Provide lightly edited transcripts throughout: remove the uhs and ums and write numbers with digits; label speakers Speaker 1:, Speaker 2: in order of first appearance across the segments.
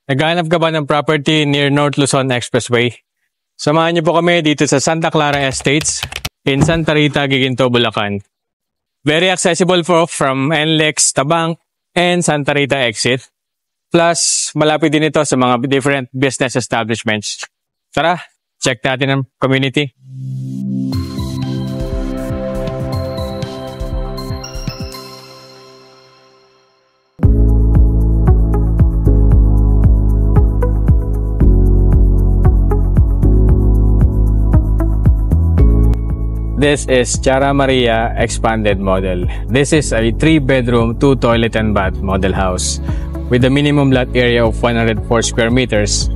Speaker 1: Naghahanap ka ba ng property near North Luzon Expressway? Samahan niyo po kami dito sa Santa Clara Estates in Santa Rita, Giginto, Bulacan. Very accessible from NLEX, Tabang, and Santa Rita exit. Plus, malapit din ito sa mga different business establishments. Tara, check natin ang community. This is Chara Maria Expanded Model. This is a 3-bedroom, 2-toilet and bath model house with a minimum lot area of 104 square meters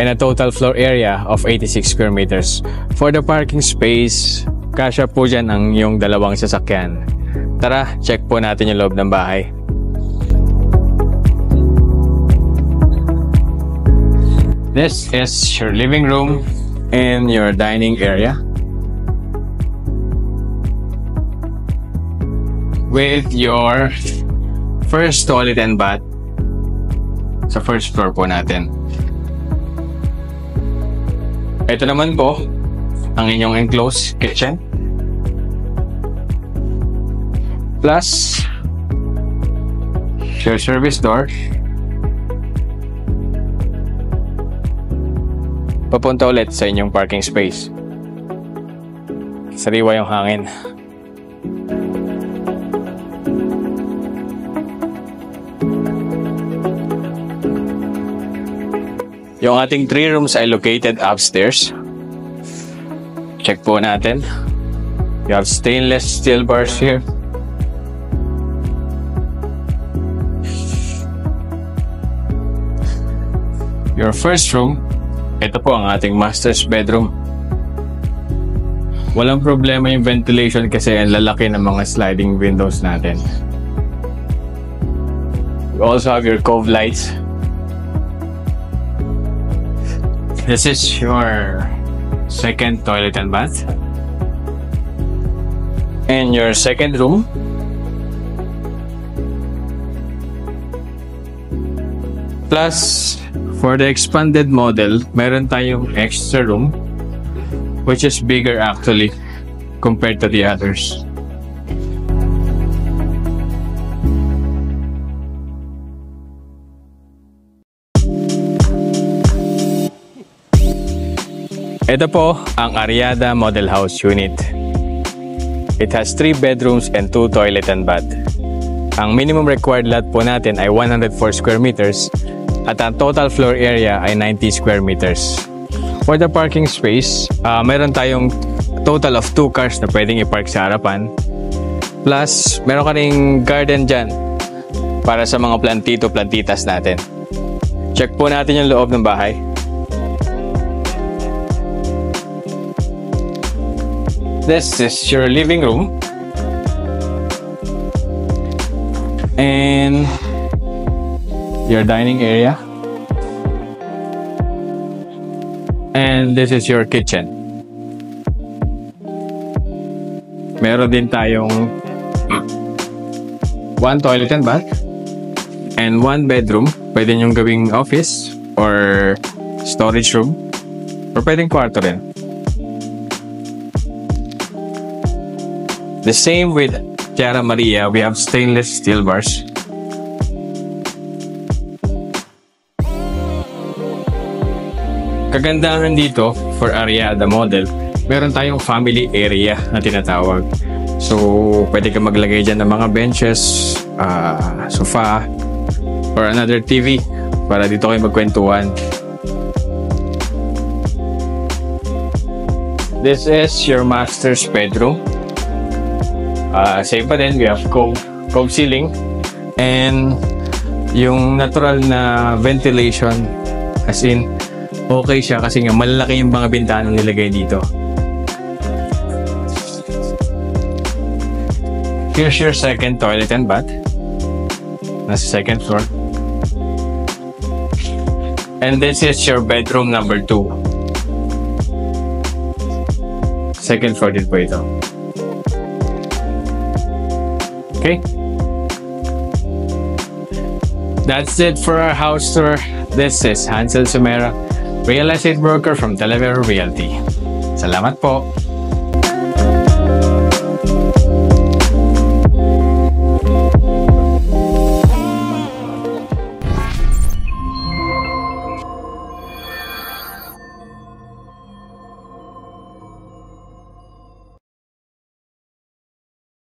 Speaker 1: and a total floor area of 86 square meters. For the parking space, kasya po dyan ang yung dalawang sasakyan. Tara, check po natin yung loob ng bahay. This is your living room and your dining area, with your first toilet and bath sa first floor po natin. Ito naman po ang inyong enclosed kitchen. Plus your service door. Papunta ulit sa inyong parking space. Sariwa yung hangin. Yung ating 3 rooms ay located upstairs. Check po natin. You have stainless steel bars here. Your first room, ito po ang ating master's bedroom. Walang problema yung ventilation kasi ang lalaki ng mga sliding windows natin. You also have your cove lights. This is your second toilet and bath. And your second room. Plus, for the expanded model, meron tayong extra room, which is bigger actually compared to the others. Ito po ang Ariada Model House Unit. It has 3 bedrooms and 2 toilet and bath. Ang minimum required lot po natin ay 104 square meters at ang total floor area ay 90 square meters. For the parking space, meron tayong total of 2 cars na pwedeng i-park sa harapan. Plus, meron ka ring garden dyan para sa mga plantito-plantitas natin. Check po natin yung loob ng bahay. This is your living room and your dining area, and this is your kitchen. Meron din tayong 1 toilet and bath and 1 bedroom. Pwede nyong gawing office or storage room or pwedeng kwarto rin. The same with Chara Maria, we have stainless steel bars. Kagandahan dito for Ariada model, meron tayong family area na tinatawag. So, pwede ka maglagay dyan ng mga benches, sofa, or another TV para dito kayo magkwentuhan. This is your master's bedroom. Same pa din, we have cove ceiling and yung natural na ventilation, as in okay siya kasi nga malalaki yung mga bintana nilagay dito. Here's your second toilet and bath. Nasa second floor. And this is your bedroom number 2. Second floor din po ito. Okay. That's it for our house tour. This is Hansel Sumera, real estate broker from Talavera Realty. Salamat po!